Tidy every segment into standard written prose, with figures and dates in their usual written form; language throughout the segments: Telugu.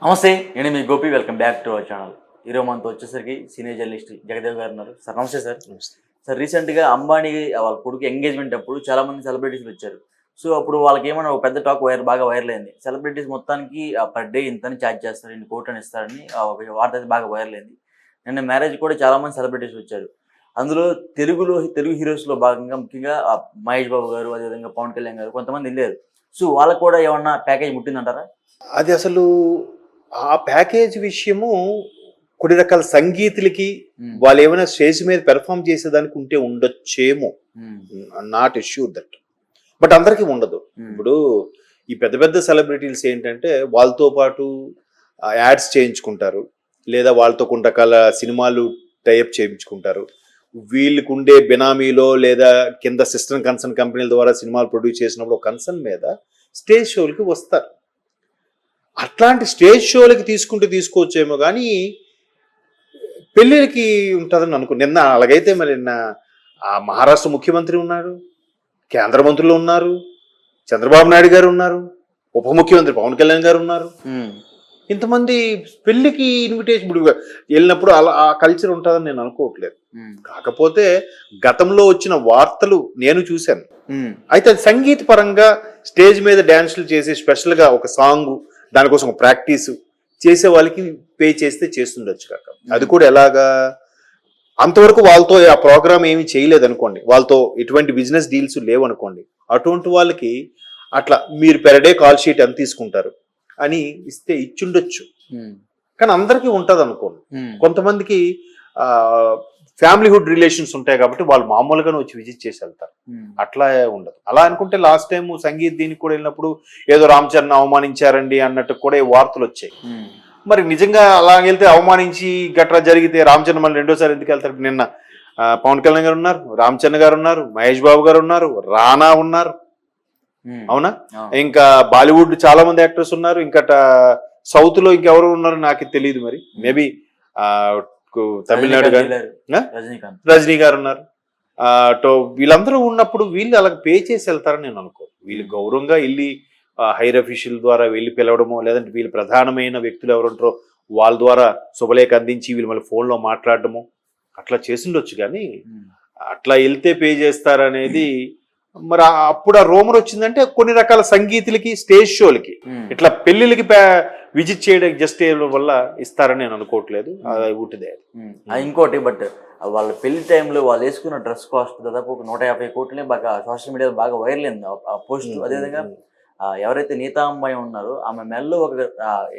నమస్తే, నేను మీ Gopi. Welcome back to our channel. ఈరోజు మనతో వచ్చేసరికి సీనియర్ జర్నలిస్ట్ జగదేవ్ గారు ఉన్నారు. సార్ నమస్తే సార్. సార్, రీసెంట్గా అంబానీ వాళ్ళ కొడుకు ఎంగేజ్మెంట్ అప్పుడు చాలా మంది సెలబ్రిటీస్ వచ్చారు. సో అప్పుడు వాళ్ళకి ఏమన్నా ఒక పెద్ద టాక్ బాగా వైరల్ అయింది. సెలబ్రిటీస్ మొత్తానికి పర్ డే ఇంతని ఛార్జ్ చేస్తారు, ఇన్ని కోట్లు అని ఇస్తారని ఒక వార్త అయితే బాగా వైరల్ అయింది. నిన్న మ్యారేజ్ కూడా చాలా మంది సెలబ్రిటీస్ వచ్చారు. అందులో తెలుగు హీరోస్లో భాగంగా ముఖ్యంగా మహేష్ బాబు గారు, అదేవిధంగా పవన్ కళ్యాణ్ గారు కొంతమంది వెళ్ళారు. సో వాళ్ళకు కూడా ఏమన్నా ప్యాకేజ్ ముట్టిందంటారా? అది అసలు ఆ ప్యాకేజ్ విషయము కొన్ని రకాల సంగీతులకి వాళ్ళు ఏమైనా స్టేజ్ మీద పెర్ఫామ్ చేసేదానికి ఉంటే ఉండొచ్చేమో, నాట్ ఎష్యూర్ దట్. బట్ అందరికీ ఉండదు. ఇప్పుడు ఈ పెద్ద పెద్ద సెలబ్రిటీస్ ఏంటంటే వాళ్ళతో పాటు యాడ్స్ చేయించుకుంటారు, లేదా వాళ్ళతో కొన్ని రకాల సినిమాలు టైఅప్ చేయించుకుంటారు. వీళ్ళకు ఉండే బినామీలో లేదా కింద సిస్టమ్ కన్సర్న్ కంపెనీల ద్వారా సినిమాలు ప్రొడ్యూస్ చేసినప్పుడు కన్సర్న్ మీద స్టేజ్ షోలకి వస్తారు. అట్లాంటి స్టేజ్ షోలకి తీసుకోవచ్చేమో కానీ పెళ్ళిళ్ళకి ఉంటుందని అనుకో. నిన్న అలాగైతే మరి నిన్న ఆ మహారాష్ట్ర ముఖ్యమంత్రి ఉన్నారు, కేంద్ర మంత్రులు ఉన్నారు, చంద్రబాబు నాయుడు గారు ఉన్నారు, ఉప ముఖ్యమంత్రి పవన్ కళ్యాణ్ గారు ఉన్నారు. ఇంతమంది పెళ్లికి ఇన్విటేషన్ ఇప్పుడు వెళ్ళినప్పుడు అలా ఆ కల్చర్ ఉంటుందని నేను అనుకోవట్లేదు. కాకపోతే గతంలో వచ్చిన వార్తలు నేను చూశాను. అయితే అది సంగీత పరంగా స్టేజ్ మీద డ్యాన్సులు చేసి స్పెషల్గా ఒక సాంగ్ దానికోసం ఒక ప్రాక్టీస్ చేసే వాళ్ళకి పే చేస్తే చేస్తుండొచ్చు కాక. అది కూడా ఎలాగా, అంతవరకు వాళ్ళతో ఆ ప్రోగ్రామ్ ఏమి చేయలేదు అనుకోండి, వాళ్ళతో ఎటువంటి బిజినెస్ డీల్స్ లేవు అనుకోండి, అటువంటి వాళ్ళకి అట్లా మీరు పెర్ డే కాల్ షీట్ ఎంత తీసుకుంటారు అని ఇస్తే ఇచ్చుండొచ్చు. కానీ అందరికీ ఉంటుంది అనుకోండి. కొంతమందికి ఫ్యామిలీహుడ్ రిలేషన్స్ ఉంటాయి కాబట్టి వాళ్ళు మామూలుగానే వచ్చి విజిట్ చేసి వెళ్తారు. అట్లా ఉండదు. అలా అనుకుంటే లాస్ట్ టైం సంగీత్ దీనికి కూడా వెళ్ళినప్పుడు ఏదో రామ్ చరణ్ అవమానించారండి అన్నట్టు కూడా వార్తలు వచ్చాయి. మరి నిజంగా అలా వెళ్తే అవమానించి గట్రా జరిగితే రామ్ చరణ్ మళ్ళీ రెండోసారి ఎందుకు వెళ్తారు? నిన్న పవన్ కళ్యాణ్ గారు ఉన్నారు, రామ్ చరణ్ గారు ఉన్నారు, మహేష్ బాబు గారు ఉన్నారు, రానా ఉన్నారు, అవునా? ఇంకా బాలీవుడ్ చాలా మంది యాక్టర్స్ ఉన్నారు. ఇంకా సౌత్ లో ఇంకెవరు ఉన్నారు నాకు తెలియదు. మరి మేబీ తమిళనాడు రజనీ గారు ఉన్నారు. వీళ్ళందరూ ఉన్నప్పుడు వీళ్ళు అలా పే చేసి వెళ్తారని నేను అనుకో. వీళ్ళు గౌరవంగా వెళ్ళి హైర్ అఫీషియల్ ద్వారా వెళ్ళి పిలవడమో, లేదంటే వీళ్ళు ప్రధానమైన వ్యక్తులు ఎవరుంటారో వాళ్ళ ద్వారా శుభలేఖ అందించి వీళ్ళు మళ్ళీ ఫోన్లో మాట్లాడటము అట్లా చేసిండొచ్చు. కానీ అట్లా వెళ్తే పే చేస్తారనేది మరి అప్పుడు ఆ రోమర్ వచ్చిందంటే కొన్ని రకాల సంగీతులకి, స్టేజ్ షోలకి, ఇట్లా పెళ్లిళ్ళకి విజిట్ చేయడానికి జస్ట్ వల్ల ఇస్తారని నేను అనుకోవట్లేదు. అది ఉంటుందే. ఇంకోటి, బట్ వాళ్ళ పెళ్లి టైంలో వాళ్ళు వేసుకున్న డ్రెస్ కాస్ట్ దాదాపు ఒక 150 కోట్లనే బాగా సోషల్ మీడియాలో బాగా వైరల్ అయింది ఆ పోస్ట్. అదేవిధంగా ఎవరైతే నీతా అమ్మాయి ఉన్నారో ఆమె మెల్లో ఒక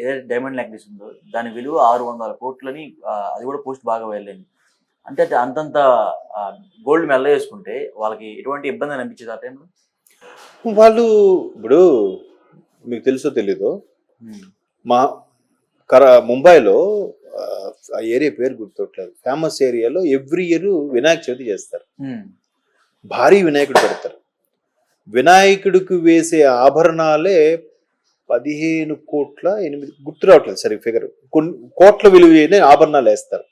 ఏదైతే డైమండ్ నెక్లెస్ ఉందో దాని విలువ 600 కోట్లని, అది కూడా పోస్ట్ బాగా వైరల్ అయింది. అంటే అంతంత గోల్డ్ మెల్ల వేసుకుంటే వాళ్ళకి ఎటువంటి ఇబ్బంది అనిపించేది ఆ టైంలో? వాళ్ళు ఇప్పుడు మీకు తెలుసో తెలీదో, మా ముంబైలో ఆ ఏరియా పేరు గుర్తుట్లేదు, ఫేమస్ ఏరియాలో ఎవ్రీ ఇయర్ వినాయక చవితి చేస్తారు. భారీ వినాయకుడు పెడతారు. వినాయకుడికి వేసే ఆభరణాలే 15 కోట్ల 8 గుర్తు రావట్లేదు సరే ఫిగర్, కొన్ని కోట్ల విలువైన ఆభరణాలు వేస్తారు.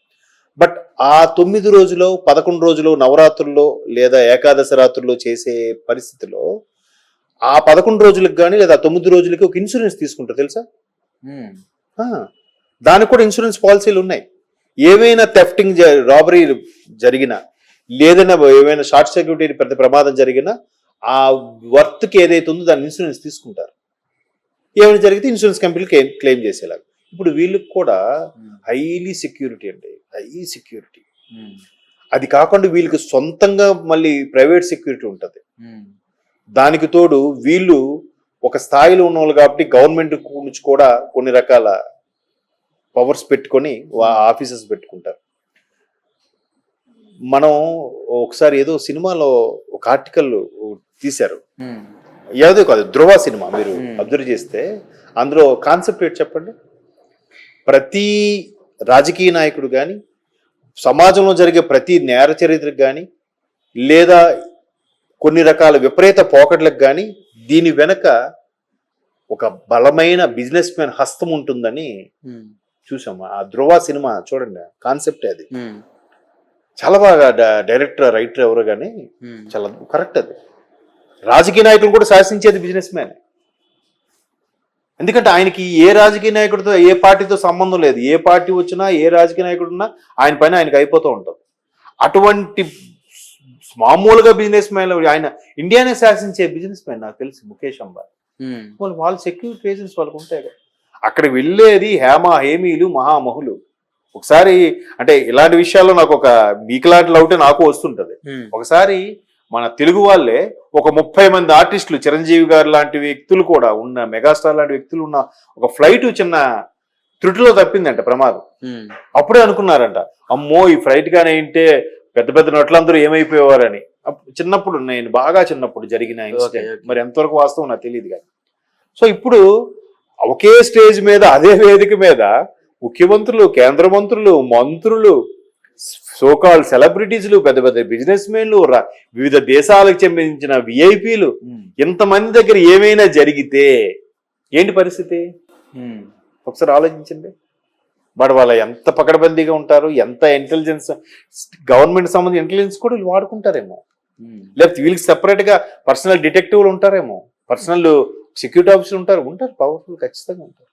బట్ ఆ 9 రోజులో 11 రోజులు నవరాత్రుల్లో లేదా ఏకాదశి రాత్రుల్లో చేసే పరిస్థితిలో ఆ 11 రోజులకు కానీ లేదా 9 రోజులకి ఒక ఇన్సూరెన్స్ తీసుకుంటారు తెలుసా? దానికి కూడా ఇన్సూరెన్స్ పాలసీలు ఉన్నాయి. ఏవైనా థెఫ్టింగ్ రాబరీ జరిగినా, లేదన్నా ఏమైనా షార్ట్ సర్క్యూట్ పెద్ద ప్రమాదం జరిగినా ఆ వర్త్కి ఏదైతే ఉందో దాని ఇన్సూరెన్స్ తీసుకుంటారు. ఏమైనా జరిగితే ఇన్సూరెన్స్ కంపెనీ క్లెయిమ్ చేసేలాగా. ఇప్పుడు వీళ్ళకి కూడా హైలీ సెక్యూరిటీ అండి, హై సెక్యూరిటీ. అది కాకుండా వీళ్ళకి సొంతంగా మళ్ళీ ప్రైవేట్ సెక్యూరిటీ ఉంటుంది. దానికి తోడు వీళ్ళు ఒక స్థాయిలో ఉన్న వాళ్ళు కాబట్టి గవర్నమెంట్ నుంచి కూడా కొన్ని రకాల పవర్స్ పెట్టుకొని ఆఫీసెస్ పెట్టుకుంటారు. మనం ఒకసారి ఏదో సినిమాలో ఒక ఆర్టికల్ తీశారు, ఏదో కాదు ధ్రువ సినిమా, మీరు అబ్జర్వ్ చేస్తే అందులో కాన్సెప్ట్ ఏంటి చెప్పండి? ప్రతి రాజకీయ నాయకుడు కానీ, సమాజంలో జరిగే ప్రతి నేర చరిత్రకు కానీ, లేదా కొన్ని రకాల విపరీత పోకట్లకు కానీ దీని వెనక ఒక బలమైన బిజినెస్ మ్యాన్ హస్తం ఉంటుందని చూసాము. ఆ ధ్రువ సినిమా చూడండి, కాన్సెప్ట్ అది చాలా బాగా డైరెక్టర్ రైటర్ ఎవరు కానీ చాలా కరెక్ట్. అది రాజకీయ నాయకులు కూడా శాసించేది బిజినెస్ మ్యాన్. ఎందుకంటే ఆయనకి ఏ రాజకీయ నాయకుడితో ఏ పార్టీతో సంబంధం లేదు. ఏ పార్టీ వచ్చినా ఏ రాజకీయ నాయకుడు ఉన్నా ఆయన పైన ఆయనకి అయిపోతూ ఉంటుంది. అటువంటి మామూలుగా బిజినెస్ మ్యాన్, ఆయన ఇండియానే శాసించే బిజినెస్ మ్యాన్ నాకు తెలిసి ముఖేష్ అంబానీ. వాళ్ళ సెక్యూరిటీ రీజన్స్ వాళ్ళకు ఉంటాయి కదా. అక్కడ వెళ్ళేది హేమీలు మహామహులు. ఒకసారి అంటే ఇలాంటి విషయాల్లో నాకు ఒక మీకులాంటి లౌటే నాకు వస్తుంటది. ఒకసారి మన తెలుగు వాళ్ళే ఒక 30 మంది ఆర్టిస్టులు, చిరంజీవి గారు లాంటి వ్యక్తులు కూడా ఉన్న, మెగాస్టార్ లాంటి వ్యక్తులు ఉన్న ఒక ఫ్లైట్ చిన్న త్రుటిలో తప్పిందంట, ప్రమాదం. అప్పుడే అనుకున్నారంట, అమ్మో ఈ ఫ్లైట్ గానే ఏంటే పెద్ద పెద్ద నటులందరూ ఏమైపోయేవారని. చిన్నప్పుడు, నేను బాగా చిన్నప్పుడు జరిగిన ఇన్సిడెంట్, మరి ఎంతవరకు వాస్తవం నాకు తెలియదు కానీ. సో ఇప్పుడు ఒకే స్టేజ్ మీద, అదే వేదిక మీద ముఖ్యమంత్రులు, కేంద్ర మంత్రులు, మంత్రులు, సోకాల్ సెలబ్రిటీస్లు, పెద్ద పెద్ద బిజినెస్ మెన్లు, వివిధ దేశాలకు చెందించిన విఐపీలు, ఇంతమంది దగ్గర ఏమైనా జరిగితే ఏంటి పరిస్థితి ఒకసారి ఆలోచించండి. బట్ వాళ్ళ ఎంత పకడ్బందీగా ఉంటారు, ఎంత ఇంటెలిజెన్స్, గవర్నమెంట్ సంబంధించిన ఇంటెలిజెన్స్ కూడా వీళ్ళు వాడుకుంటారేమో. లేకపోతే వీళ్ళకి సెపరేట్ గా పర్సనల్ డిటెక్టివ్లు ఉంటారేమో, పర్సనల్ సెక్యూరిటీ ఆఫీసర్లు ఉంటారు, పవర్ఫుల్ ఖచ్చితంగా ఉంటారు.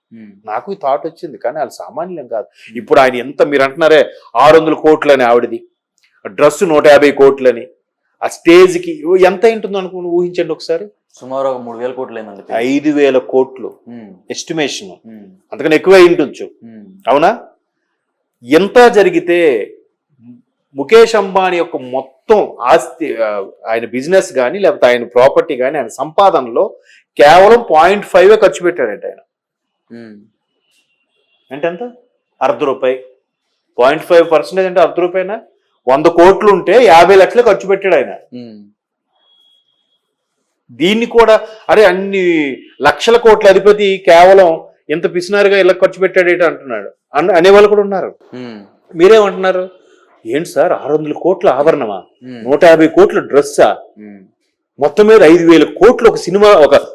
నాకు ఈ థాట్ వచ్చింది, కానీ వాళ్ళు సామాన్యం కాదు. ఇప్పుడు ఆయన ఎంత, మీరు అంటున్నారే 600 కోట్లని ఆవిడది, డ్రెస్ 150 కోట్లని, ఆ స్టేజ్కి ఎంత ఉంటుందో అనుకుని ఊహించండి ఒకసారి. సుమారు 3,000 కోట్లు 5,000 కోట్లు ఎస్టిమేషన్, అంతకన్నా ఎక్కువ ఉండొచ్చు. అవునా? ఎంత జరిగితే ముఖేష్ అంబానీ యొక్క మొత్తం ఆస్తి, ఆయన బిజినెస్ కానీ లేకపోతే ఆయన ప్రాపర్టీ కానీ, ఆయన సంపాదనలో కేవలం 0.5 ఖర్చు పెట్టాడంట ఆయన. అంటే ఎంత? ₹1/2. 0.5% అంటే ₹1/2. 100 కోట్లు ఉంటే 50 లక్షలు ఖర్చు పెట్టాడు ఆయన. దీన్ని కూడా అరే అన్ని లక్షల కోట్ల అధిపతి కేవలం ఎంత పిసినారుగా ఇలా ఖర్చు పెట్టాడేట అంటున్నాడు, అనేవాళ్ళు కూడా ఉన్నారు. మీరేమంటున్నారు? ఏంటి సార్ 600 కోట్ల ఆభరణమా, 150 కోట్ల డ్రెస్సా, మొత్తం మీద 5,000 కోట్లు ఒక సినిమా,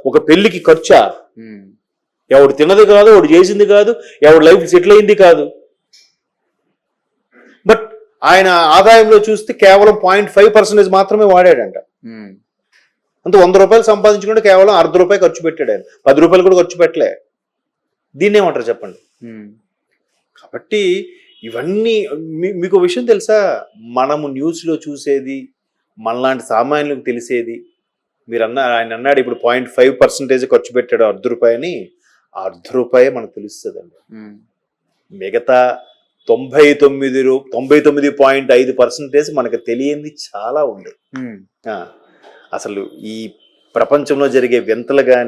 ఒక పెళ్లికి ఖర్చా? ఎవడు తిన్నది కాదు, ఎవడు చేసింది కాదు, ఎవడు లైఫ్ సెటిల్ అయింది కాదు. బట్ ఆయన ఆదాయంలో చూస్తే కేవలం 0.5% మాత్రమే వాడాడంట. అంత ₹100 సంపాదించుకుంటే కేవలం ₹1/2 ఖర్చు పెట్టాడు ఆయన, ₹10 కూడా ఖర్చు పెట్టలే. దీన్ని ఏమంటారు చెప్పండి? కాబట్టి ఇవన్నీ మీకు విషయం తెలుసా, మనము న్యూస్లో చూసేది, మనలాంటి సామాన్యులకు తెలిసేది. ఆయన అన్నాడు ఇప్పుడు 0.5% ఖర్చు పెట్టాడు ₹1/2 అని. ₹1/2 మనకు తెలుస్తుందండి. మిగతా 99.5% మనకు తెలియంది చాలా ఉంది. అసలు ఈ ప్రపంచంలో జరిగే వింతలు కానీ